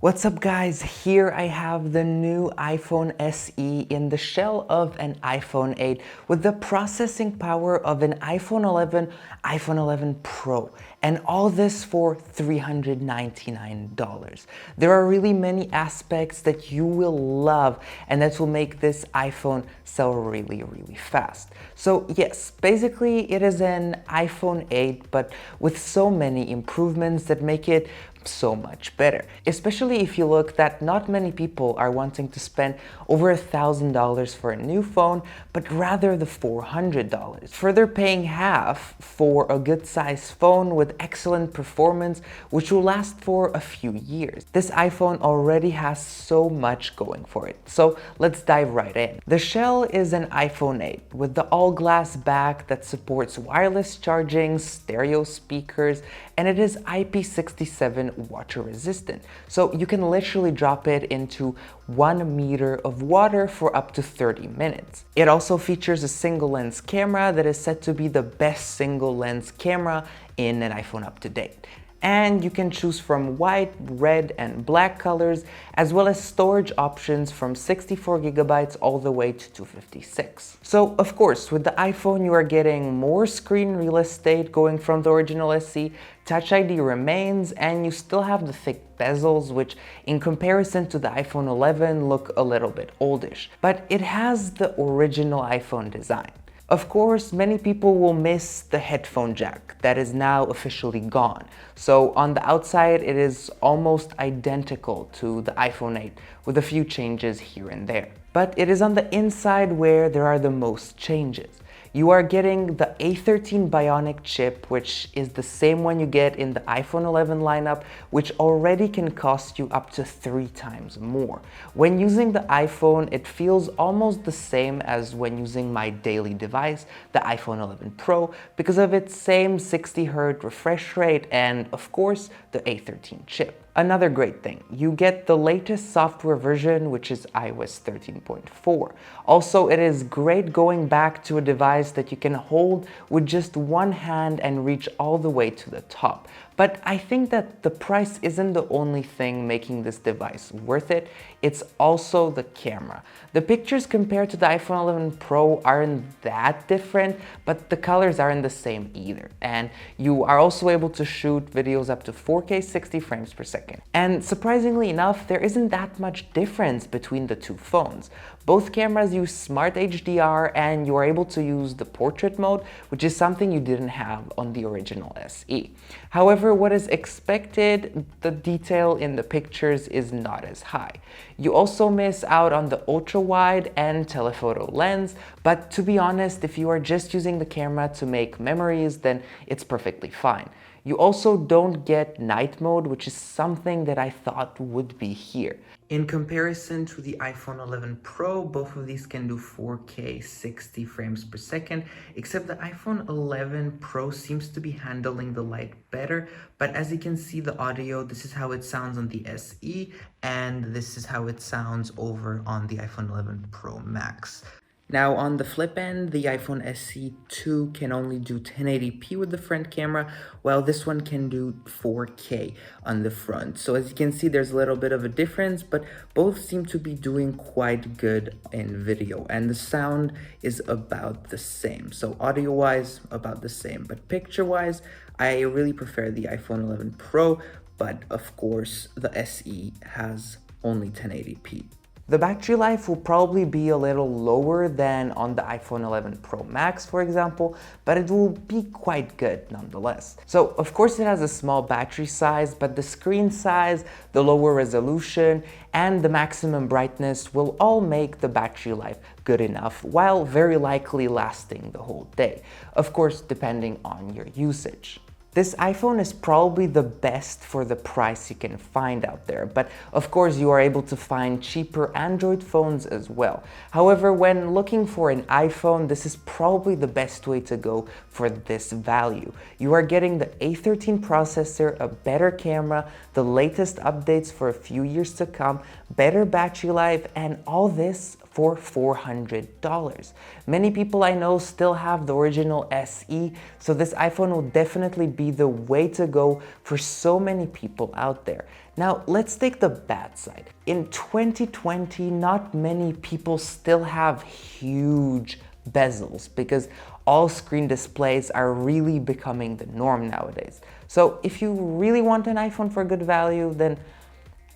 What's up guys, here I have the new iPhone SE in the shell of an iPhone 8 with the processing power of an iPhone 11, iPhone 11 Pro, and all this for $399. There are really many aspects that you will love and that will make this iPhone sell really fast. So yes, basically it is an iPhone 8 but with so many improvements that make it so much better, especially if you look that not many people are wanting to spend over $1,000 for a new phone, but rather the $400. Further paying half for a good sized phone with excellent performance, which will last for a few years. This iPhone already has so much going for it, so let's dive right in. The shell is an iPhone 8 with the all-glass back that supports wireless charging, stereo speakers, and it is IP67 water resistant. So you can literally drop it into 1 meter of water for up to 30 minutes. It also features a single lens camera that is said to be the best single lens camera in an iPhone up to date. And you can choose from white, red, and black colors, as well as storage options from 64 gigabytes all the way to 256. So of course, with the iPhone you are getting more screen real estate going from the original SE, Touch ID remains, and you still have the thick bezels, which in comparison to the iPhone 11 look a little bit oldish, but it has the original iPhone design. Of course, many people will miss the headphone jack that is now officially gone. So on the outside, it is almost identical to the iPhone 8 with a few changes here and there. But it is on the inside where there are the most changes. You are getting the A13 Bionic chip, which is the same one you get in the iPhone 11 lineup, which already can cost you up to 3 times more. When using the iPhone, it feels almost the same as when using my daily device, the iPhone 11 Pro, because of its same 60Hz refresh rate and, of course, the A13 chip. Another great thing, you get the latest software version, which is iOS 13.4. Also, it is great going back to a device that you can hold with just one hand and reach all the way to the top. But I think that the price isn't the only thing making this device worth it, it's also the camera. The pictures compared to the iPhone 11 Pro aren't that different, but the colors aren't the same either. And you are also able to shoot videos up to 4K 60 frames per second. And surprisingly enough, there isn't that much difference between the two phones. Both cameras use Smart HDR and you are able to use the portrait mode, which is something you didn't have on the original SE. However, what is expected, the detail in the pictures is not as high. You also miss out on the ultra-wide and telephoto lens, but to be honest, if you are just using the camera to make memories, then it's perfectly fine. You also don't get night mode, which is something that I thought would be here. In comparison to the iPhone 11 Pro, both of these can do 4K 60 frames per second, except the iPhone 11 Pro seems to be handling the light better. But as you can see, the audio, this is how it sounds on the SE, and this is how it sounds over on the iPhone 11 Pro Max. Now on the flip end, the iPhone SE 2 can only do 1080p with the front camera, while this one can do 4K on the front. So as you can see, there's a little bit of a difference, but both seem to be doing quite good in video, and the sound is about the same. So audio-wise, about the same, but picture-wise, I really prefer the iPhone 11 Pro, but of course, the SE has only 1080p. The battery life will probably be a little lower than on the iPhone 11 Pro Max, for example, but it will be quite good nonetheless. So of course it has a small battery size, but the screen size, the lower resolution, and the maximum brightness will all make the battery life good enough, while very likely lasting the whole day. Of course, depending on your usage. This iPhone is probably the best for the price you can find out there, but of course you are able to find cheaper Android phones as well. However, when looking for an iPhone, this is probably the best way to go for this value. You are getting the A13 processor, a better camera, the latest updates for a few years to come, better battery life, and all this for $400. Many people I know still have the original SE, so this iPhone will definitely be the way to go for so many people out there. Now, let's take the bad side. In 2020, not many people still have huge bezels because all screen displays are really becoming the norm nowadays. So if you really want an iPhone for good value, then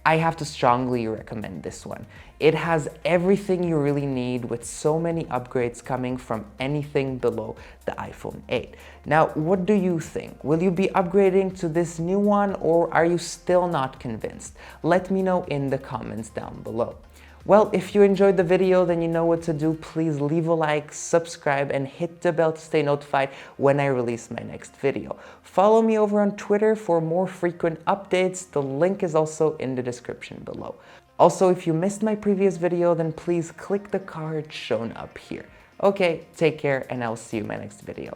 I have to strongly recommend this one. It has everything you really need with so many upgrades coming from anything below the iPhone 8. Now, what do you think? Will you be upgrading to this new one, or are you still not convinced? Let me know in the comments down below. Well, if you enjoyed the video, then you know what to do. Please leave a like, subscribe, and hit the bell to stay notified when I release my next video. Follow me over on Twitter for more frequent updates. The link is also in the description below. Also, if you missed my previous video, then please click the card shown up here. Okay, take care, and I'll see you in my next video.